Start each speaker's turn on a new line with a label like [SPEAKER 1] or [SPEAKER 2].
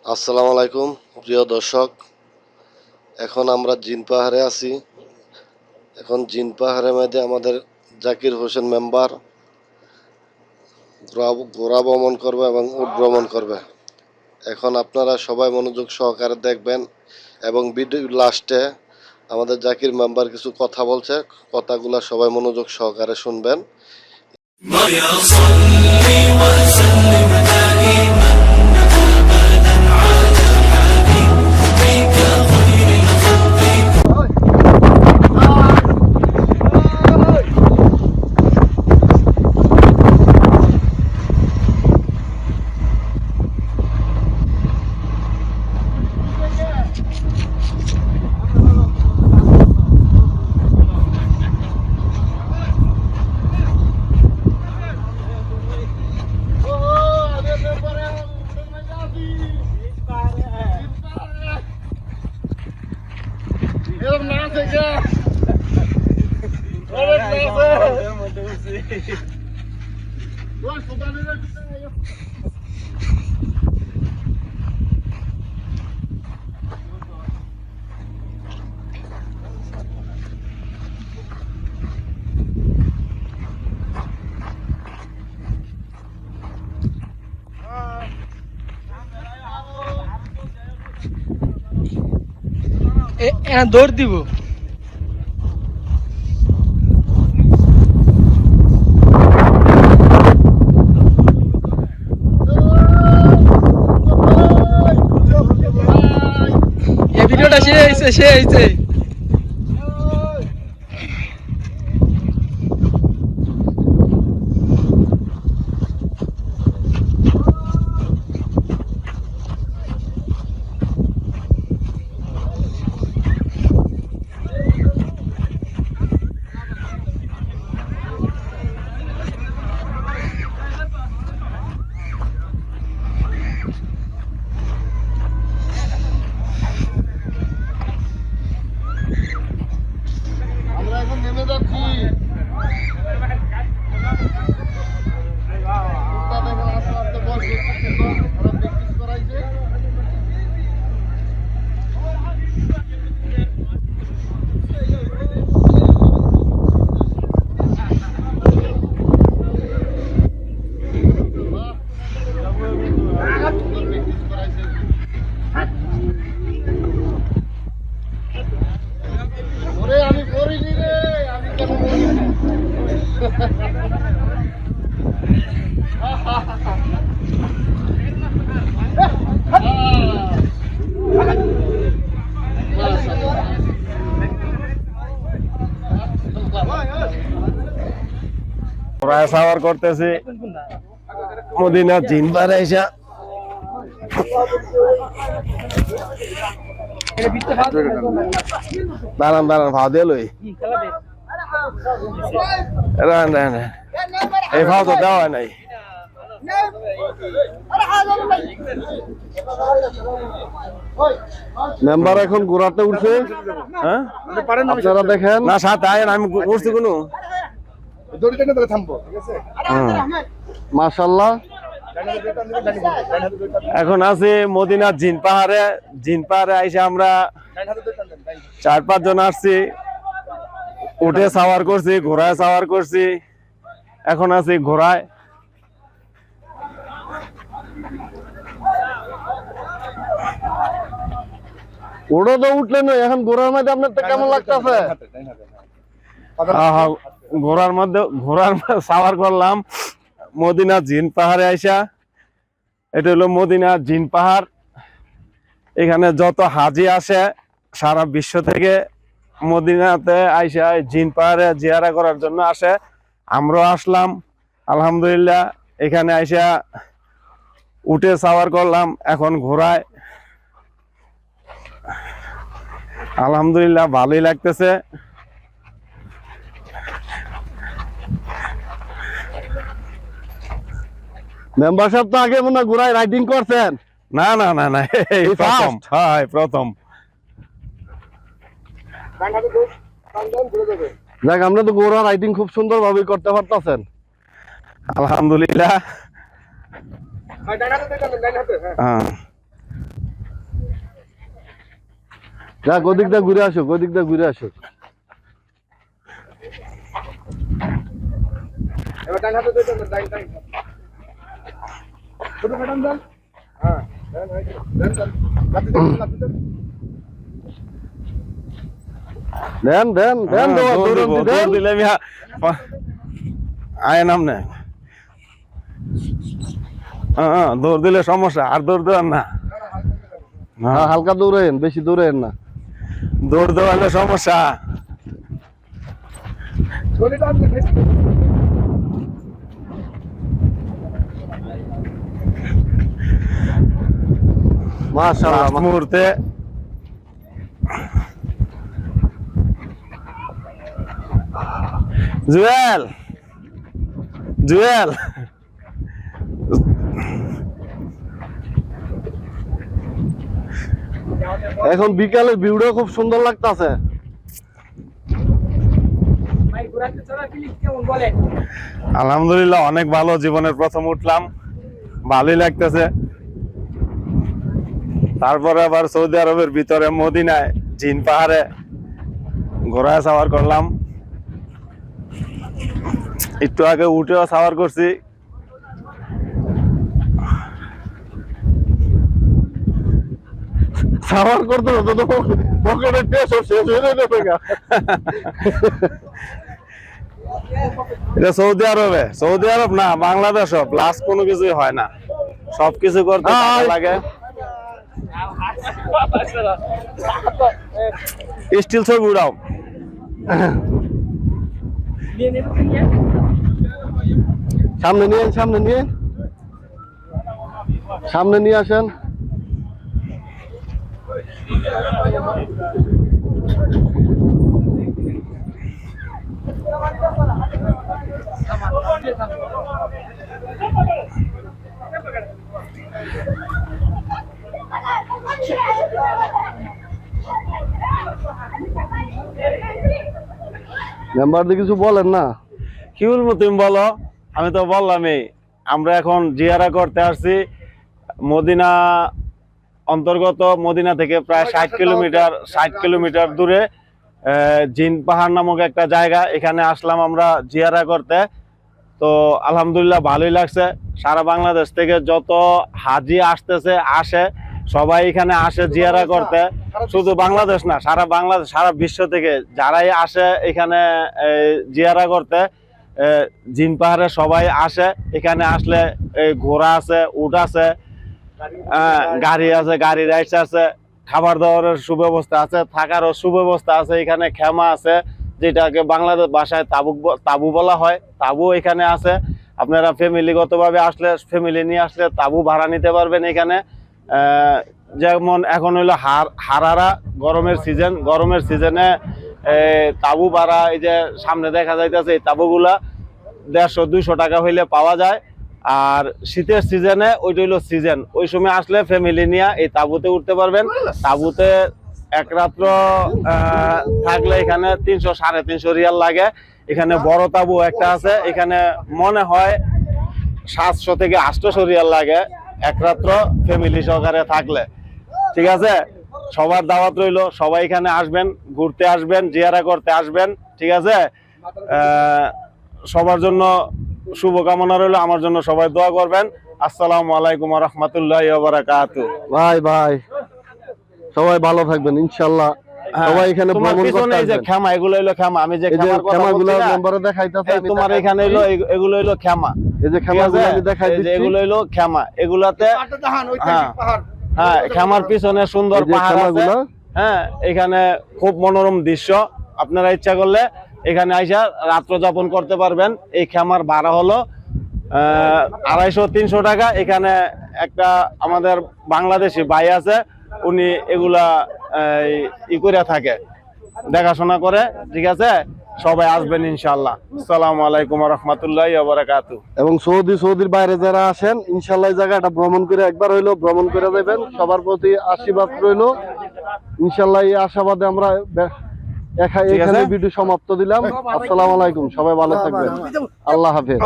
[SPEAKER 1] আসসালামু আলাইকুম প্রিয় দর্শক। এখন আমরা জিন পাহাড়ে আছি। এখন জিন পাহাড়ের মধ্যে আমাদের জাকির হোসেন মেম্বার ঘোড়া ভ্রমণ করবে এবং উট ভ্রমণ করবে। এখন আপনারা সবাই মনোযোগ সহকারে দেখবেন এবং ভিডিও লাস্টে আমাদের জাকির মেম্বার কিছু কথা বলছে, কথাগুলো সবাই মনোযোগ সহকারে শুনবেন।
[SPEAKER 2] দৌড় দিব। এই ভিডিওটা সে আইছে
[SPEAKER 1] আমরা এখন নেমে যাচ্ছি। আমি করিনি রে, আমি কেন করিনি?
[SPEAKER 3] প্রায় সাওয়ার করতেছি মদিনা জিন পাহাড়ে এসে। দাঁড়ান ভাও দিয়ে লই এই ভাও তো দেওয়া নাই। মেম্বার এখন ঘোড়াতে উঠছে। হ্যাঁ আপনারা দেখেন না, সাথে আয়েন, আমি উঠছি কোনো মাশাআল্লাহ। এখন আছি মদিনা জিন পাহাড়ে। আইসে আমরা 4-5 জন আসছি, উঠে সাওয়ার করছি, ঘোড়ায় সাওয়ার করছি। এখন আছি ঘোড়ায়। ওটা তো উঠলেন, এখন ঘোড়ার মধ্যে আপনার তো কেমন লাগতেছে? ঘোড়ার মধ্যে সাওয়ার করলাম মদিনা জিন পাহাড়ে আইসা। এটা হলো মদিনা জিন পাহাড়। এখানে যত হাজি আসে সারা বিশ্ব থেকে মদিনাতে আইসা জিন পাহাড়ে জিয়ারা করার জন্য আসে। আমরাও আসলাম আলহামদুলিল্লাহ। এখানে আইসা উঠে সাওয়ার করলাম, এখন ঘোড়ায়। আলহামদুলিল্লাহ ভালোই লাগতেছে। মেম্বারশিপ তো আগে মনে ঘোড়ায় রাইডিং করছেন? না, এই প্রথম। যাক, আমরা তো ঘোড়া রাইডিং খুব সুন্দর ভাবে করতে পারতেছেন আলহামদুলিল্লাহ।
[SPEAKER 1] যাক ওদিক দিয়ে ঘুরে আসুক, ওদিক দিয়ে ঘুরে আসুক। দেন দেন দেন
[SPEAKER 3] দৌড় দিলে আমি আয় নাম না, দৌড় দিলে সমস্যা, আর দৌড় দেওয়ার না।
[SPEAKER 1] হালকা দৌড়েন, বেশি দৌড়েন না।
[SPEAKER 3] দৌড় দেওয়ালে সমস্যা।
[SPEAKER 1] মাশাআল্লাহ,
[SPEAKER 3] মুহূর্তে জুয়েল জুয়েল
[SPEAKER 1] এখন বিকালের ভিউটা খুব সুন্দর লাগতাছে।
[SPEAKER 3] আলহামদুলিল্লাহ অনেক ভালো, জীবনের প্রথম উঠলাম, ভালোই লাগতেছে। তারপরে আবার সৌদি আরবের ভিতরে মদিনায় জিন পাহাড়ে ঘোড়ায় সাওয়ার করলাম, একটু আগে উঠেও সাওয়ার করছি।
[SPEAKER 1] সাওয়ার করতে হতো তো পকেটের টেস্ট শেষ হয়ে যাবে।
[SPEAKER 3] এটা সৌদি আরবে, সৌদি আরব না বাংলাদেশও প্লাস কোনো কিছুই হয় না, সবকিছু করতে টাকা লাগে। স্টিল ছবি উড়াও।
[SPEAKER 1] সামনে নিয়ে সামনে নিয়ে সামনে নিয়ে আসেন। মেম্বারদের কিছু বলেন না?
[SPEAKER 3] কি বলবো তুমি বলো, আমি তো বললামই, আমরা এখন জিয়ারা করতে আসছি মদিনা অন্তর্গত, মদিনা থেকে প্রায় 60 কিলোমিটার দূরে জিন পাহাড় নামক একটা জায়গা, এখানে আসলাম আমরা জিয়ারা করতে। তো আলহামদুলিল্লাহ ভালোই লাগছে। সারা বাংলাদেশ থেকে যত হাজি আসতেছে আসে, সবাই এখানে আসে জিয়ারা করতে। শুধু বাংলাদেশ না, সারা বাংলাদেশ, সারা বিশ্ব থেকে যারাই আসে এখানে জিয়ারা করতে, জিন পাহাড়ে সবাই আসে। এখানে আসলে ঘোড়া আছে, উট আছে, গাড়ি আছে, গাড়ি রাইডস আছে, খাবার দাবারের সুব্যবস্থা আছে, থাকারও সুব্যবস্থা আছে। এখানে খেমা আছে, যেটাকে বাংলাদেশ ভাষায় তাবু বলা হয়, তাবু এখানে আছে। আপনারা ফ্যামিলিগতভাবে আসলে, ফ্যামিলি নিয়ে আসলে তাবু ভাড়া নিতে পারবেন এখানে। যেমন এখন হইলো হারারা গরমের সিজন, গরমের সিজনে তাবু ভাড়া, এই যে সামনে দেখা যাইতেছে এই তাবুগুলা 150-200 টাকা হইলে পাওয়া যায়। আর শীতের সিজনে ওইটা হইলো সিজন, ওই সময় আসলে ফ্যামিলি নিয়ে এই তাবুতে উঠতে পারবেন। তাবুতে এক রাত্র থাকলে এখানে 300-350 রিয়াল লাগে। এখানে বড় তাবু একটা আছে, এখানে মনে হয় 700 থেকে 800 রিয়াল লাগে এক রাত্র ফ্যামিলি সহকারে থাকলে। ঠিক আছে, সবার দাওয়াত রইলো, সবাই এখানে আসবেন, ঘুরতে আসবেন, জিয়ারা করতে আসবেন। ঠিক আছে, সবার জন্য শুভকামনা রইলো, আমার জন্য সবাই দোয়া করবেন। আসসালামু আলাইকুম ওয়া রাহমাতুল্লাহি ওয়া বারাকাতুহু।
[SPEAKER 1] ভাই ভাই সবাই ভালো থাকবেন ইনশাআল্লাহ। সবাই এখানে ভ্রমণ করতে আসবেন।
[SPEAKER 3] এই যে খেমা, এগুলো হইলো খেমা, আমি যে খেমার কথা বলছি না,
[SPEAKER 1] মেম্বারে দেখাইতাছে, আমি
[SPEAKER 3] তোমার এখানে হইলো এগুলো হইলো খেমা।
[SPEAKER 1] এই যে খেমাগুলো আমি দেখাই দিচ্ছি,
[SPEAKER 3] এগুলো হইলো খেমা। এগুলাতে হ্যাঁ, খেমার পিছনে সুন্দর পাহাড় আছে। হ্যাঁ, এখানে খুব মনোরম দৃশ্য। আপনারা ইচ্ছা করলে এখানে আইসা রাত্র যাপন করতে পারবেন। এই খেমার ভাড়া হলো 250-300 টাকা। এখানে একটা আমাদের বাংলাদেশি ভাই আছে, উনি এগুলা ই করে থাকে, দেখাশোনা করে। ঠিক আছে, সবাই আসবেন ইনশাআল্লাহ। আসসালামু আলাইকুম ওয়া রাহমাতুল্লাহি ওয়া বারাকাতুহু।
[SPEAKER 1] এবং সৌদির বাইরে যারা আসেন ইনশাআল্লাহ এই জায়গাটা ভ্রমণ করে একবার হইলো ভ্রমণ করে যাবেন। সবার প্রতি আশীর্বাদ রইলো ইনশাআল্লাহ। এই আশাবাদে আমরা এখানে ভিডিও সমাপ্ত দিলাম। আসসালামু আলাইকুম, সবাই ভালো থাকবেন, আল্লাহ হাফেজ।